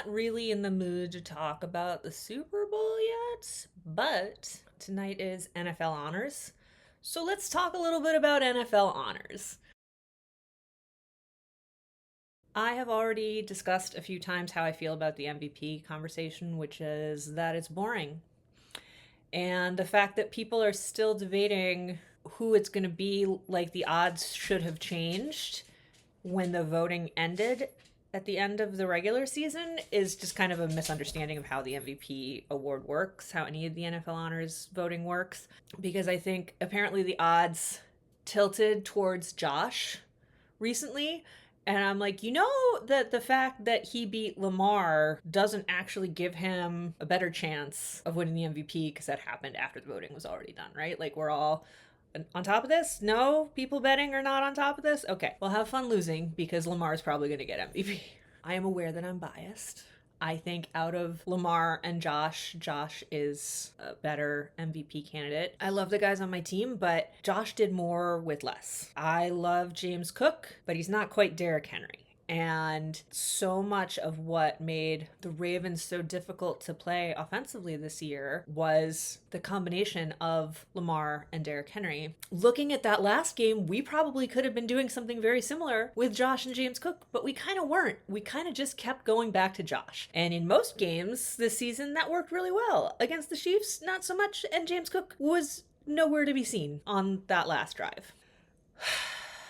not really in the mood to talk about the Super Bowl yet, but tonight is NFL honors. So let's talk a little bit about NFL honors. I have already discussed a few times how I feel about the MVP conversation, which is that it's boring. And the fact that people are still debating who it's going to be, like the odds should have changed when the voting ended at the end of the regular season, is just kind of a misunderstanding of how the MVP award works, how any of the NFL honors voting works. Because I think apparently the odds tilted towards Josh recently. And I'm like, that the fact that he beat Lamar doesn't actually give him a better chance of winning the MVP because that happened after the voting was already done, right? Like, we're all on top of this? No? People betting are not on top of this? Okay. Well, have fun losing because Lamar's probably going to get MVP. I am aware that I'm biased. I think out of Lamar and Josh is a better MVP candidate. I love the guys on my team, but Josh did more with less. I love James Cook, but he's not quite Derrick Henry. And so much of what made the Ravens so difficult to play offensively this year was the combination of Lamar and Derrick Henry. Looking at that last game, we probably could have been doing something very similar with Josh and James Cook, but we kind of weren't. We kind of just kept going back to Josh. And in most games this season, that worked really well. Against the Chiefs, not so much, and James Cook was nowhere to be seen on that last drive.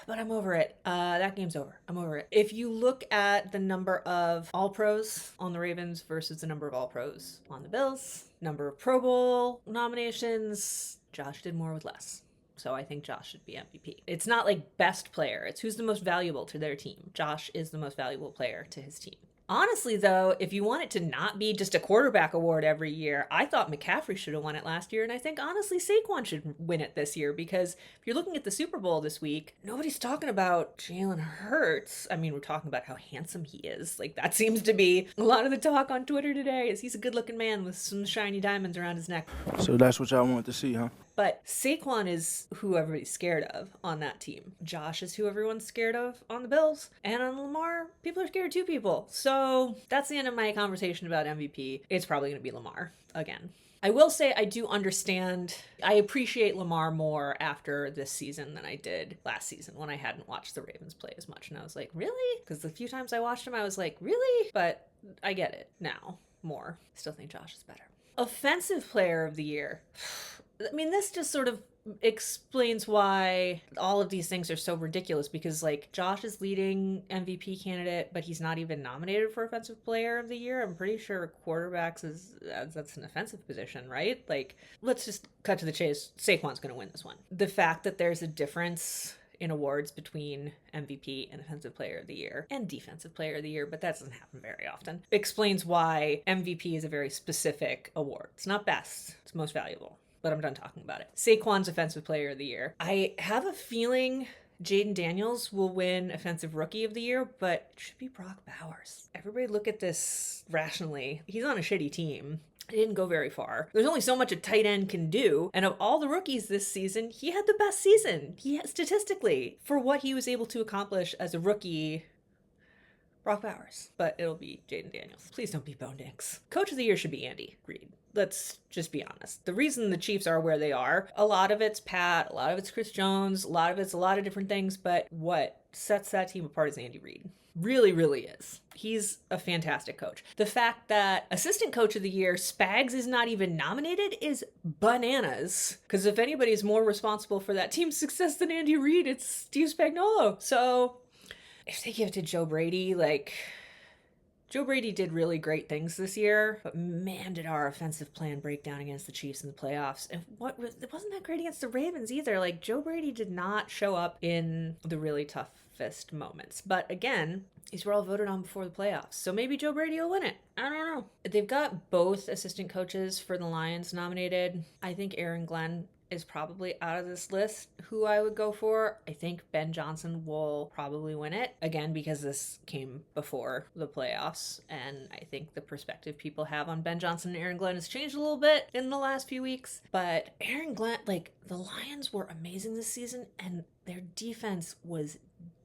But I'm over it. That game's over. I'm over it. If you look at the number of All-Pros on the Ravens versus the number of All-Pros on the Bills, number of Pro Bowl nominations, Josh did more with less. So I think Josh should be MVP. It's not like best player. It's who's the most valuable to their team. Josh is the most valuable player to his team. Honestly, though, if you want it to not be just a quarterback award every year, I thought McCaffrey should have won it last year, and I think, honestly, Saquon should win it this year, because if you're looking at the Super Bowl this week, nobody's talking about Jalen Hurts. I mean, we're talking about how handsome he is. Like, that seems to be a lot of the talk on Twitter today, is he's a good-looking man with some shiny diamonds around his neck. So that's what y'all want to see, huh? But Saquon is who everybody's scared of on that team. Josh is who everyone's scared of on the Bills. And on Lamar, people are scared of two people. So that's the end of my conversation about MVP. It's probably going to be Lamar again. I will say I do understand, I appreciate Lamar more after this season than I did last season when I hadn't watched the Ravens play as much. And I was like, really? Because the few times I watched him, I was like, really? But I get it now more. Still think Josh is better. Offensive player of the year. I mean, this just sort of explains why all of these things are so ridiculous, because like Josh is leading MVP candidate, but he's not even nominated for offensive player of the year. I'm pretty sure quarterbacks that's an offensive position, right? Like, let's just cut to the chase. Saquon's going to win this one. The fact that there's a difference in awards between MVP and Offensive Player of the Year and Defensive Player of the Year, but that doesn't happen very often, explains why MVP is a very specific award. It's not best, it's most valuable. But I'm done talking about it. Saquon's Offensive Player of the Year. I have a feeling Jaden Daniels will win Offensive Rookie of the Year, but it should be Brock Bowers. Everybody look at this rationally. He's on a shitty team. He didn't go very far. There's only so much a tight end can do. And of all the rookies this season, he had the best season. Statistically, for what he was able to accomplish as a rookie, Brock Bowers. But it'll be Jaden Daniels. Please don't be Bo Nix. Coach of the Year should be Andy Reid. Let's just be honest. The reason the Chiefs are where they are, a lot of it's Pat, a lot of it's Chris Jones, a lot of it's a lot of different things, but what sets that team apart is Andy Reid. Really, really is. He's a fantastic coach. The fact that Assistant Coach of the Year, Spags, is not even nominated is bananas. Because if anybody's more responsible for that team's success than Andy Reid, it's Steve Spagnuolo. So if they give it to Joe Brady, Joe Brady did really great things this year, but man, did our offensive plan break down against the Chiefs in the playoffs. And it wasn't that great against the Ravens either. Like, Joe Brady did not show up in the really toughest moments. But again, these were all voted on before the playoffs. So maybe Joe Brady will win it. I don't know. They've got both assistant coaches for the Lions nominated. I think Aaron Glenn is probably out of this list who I would go for. I think Ben Johnson will probably win it, again, because this came before the playoffs, and I think the perspective people have on Ben Johnson and Aaron Glenn has changed a little bit in the last few weeks. But Aaron Glenn, the Lions were amazing this season, and their defense was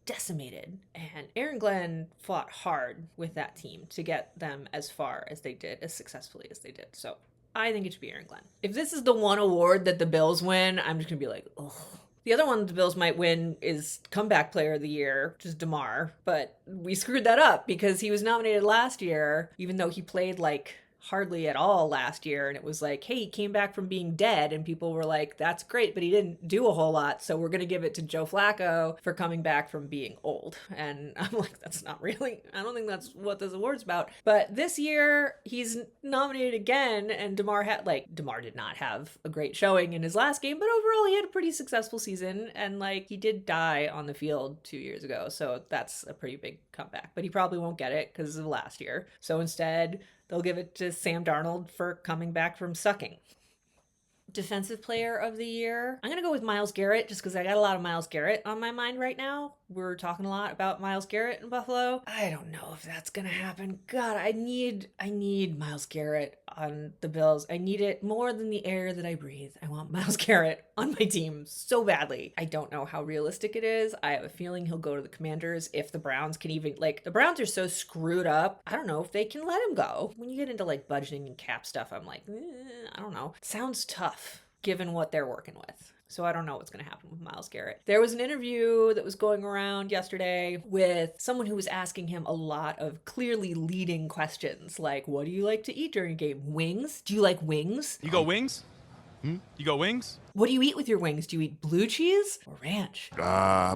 decimated. And Aaron Glenn fought hard with that team to get them as far as they did, as successfully as they did. So I think it should be Aaron Glenn. If this is the one award that the Bills win, I'm just going to be like, ugh. The other one the Bills might win is Comeback Player of the Year, which is DeMar. But we screwed that up because he was nominated last year, even though he played like hardly at all last year. And it was like, hey, he came back from being dead. And people were like, that's great, but he didn't do a whole lot. So we're going to give it to Joe Flacco for coming back from being old. And I'm like, that's not really, I don't think that's what this award's about. But this year he's nominated again. And DeMar did not have a great showing in his last game, but overall he had a pretty successful season. And like, he did die on the field 2 years ago. So that's a pretty big comeback, but he probably won't get it because of last year. So instead, they'll give it to Sam Darnold for coming back from sucking. Defensive Player of the Year. I'm going to go with Myles Garrett just because I got a lot of Myles Garrett on my mind right now. We're talking a lot about Myles Garrett in Buffalo. I don't know if that's going to happen. God, I need Myles Garrett on the Bills. I need it more than the air that I breathe. I want Myles Garrett on my team so badly. I don't know how realistic it is. I have a feeling he'll go to the Commanders if the Browns can even, like, the Browns are so screwed up. I don't know if they can let him go. When you get into like budgeting and cap stuff, I'm like, I don't know. It sounds tough given what they're working with. So I don't know what's going to happen with Myles Garrett. There was an interview that was going around yesterday with someone who was asking him a lot of clearly leading questions, like, what do you like to eat during a game? Wings? Do you like wings? You go wings? You go wings? What do you eat with your wings? Do you eat blue cheese or ranch?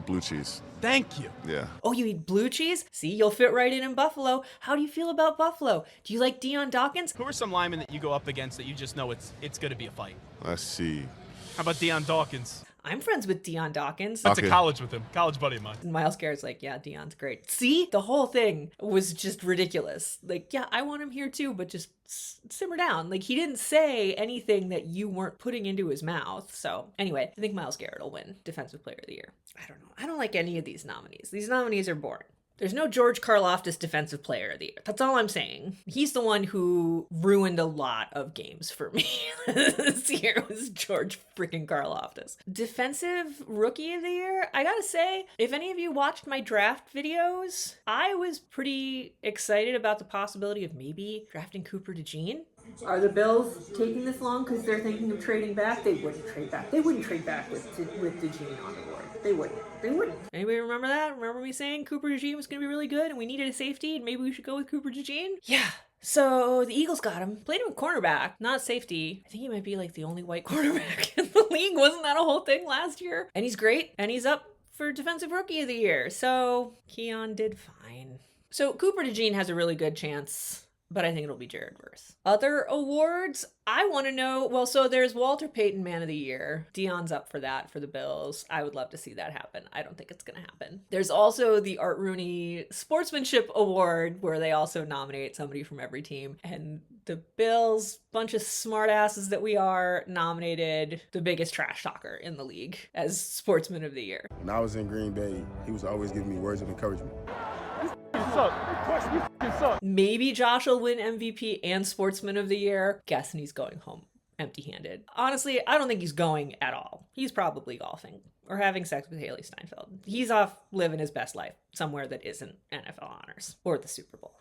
Blue cheese. Thank you. Yeah. Oh, you eat blue cheese? See, you'll fit right in Buffalo. How do you feel about Buffalo? Do you like Deion Dawkins? Who are some linemen that you go up against that you just know it's going to be a fight? Let's see. How about Deion Dawkins? I'm friends with Deion Dawkins. That's Okay. a college with him. College buddy of mine. And Myles Garrett's like, yeah, Deion's great. See? The whole thing was just ridiculous. Like, yeah, I want him here too, but just simmer down. Like, he didn't say anything that you weren't putting into his mouth. So anyway, I think Myles Garrett will win Defensive Player of the Year. I don't know. I don't like any of these nominees. These nominees are boring. There's no George Karlaftis Defensive Player of the Year. That's all I'm saying. He's the one who ruined a lot of games for me this year was George freaking Karlaftis. Defensive Rookie of the Year? I gotta say, if any of you watched my draft videos, I was pretty excited about the possibility of maybe drafting Cooper DeJean. Are the Bills taking this long because they're thinking of trading back? They wouldn't trade back. They wouldn't trade back with DeJean on the board. They wouldn't. They wouldn't. Anybody remember that? Remember me saying Cooper DeJean was going to be really good and we needed a safety and maybe we should go with Cooper DeJean? Yeah. So the Eagles got him. Played him at cornerback, not safety. I think he might be like the only white cornerback in the league. Wasn't that a whole thing last year? And he's great. And he's up for Defensive Rookie of the Year. So Keon did fine. So Cooper DeJean has a really good chance, but I think it'll be Jared Verse. Other awards, I want to know, well, so there's Walter Payton Man of the Year. Dion's up for that for the Bills. I would love to see that happen. I don't think it's going to happen. There's also the Art Rooney Sportsmanship Award, where they also nominate somebody from every team. And the Bills, bunch of smartasses that we are, nominated the biggest trash talker in the league as Sportsman of the Year. When I was in Green Bay, he was always giving me words of encouragement. Maybe Josh will win MVP and Sportsman of the Year. Guessing he's going home empty-handed. Honestly, I don't think he's going at all. He's probably golfing or having sex with Haley Steinfeld. He's off living his best life somewhere that isn't NFL honors or the Super Bowl.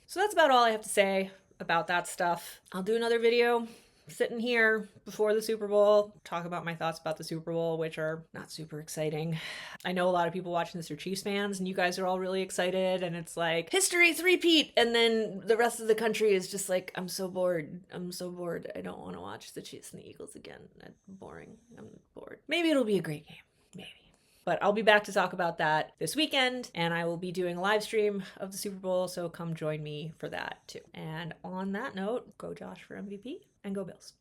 So that's about all I have to say about that stuff. I'll do another video sitting here before the Super Bowl, talk about my thoughts about the Super Bowl, which are not super exciting. I know a lot of people watching this are Chiefs fans, and you guys are all really excited, and it's like, history three-peat, and then the rest of the country is just like, I'm so bored. I don't want to watch the Chiefs and the Eagles again. That's boring. I'm bored. Maybe it'll be a great game. Maybe. But I'll be back to talk about that this weekend, and I will be doing a live stream of the Super Bowl, so come join me for that too. And on that note, go Josh for MVP, and go Bills.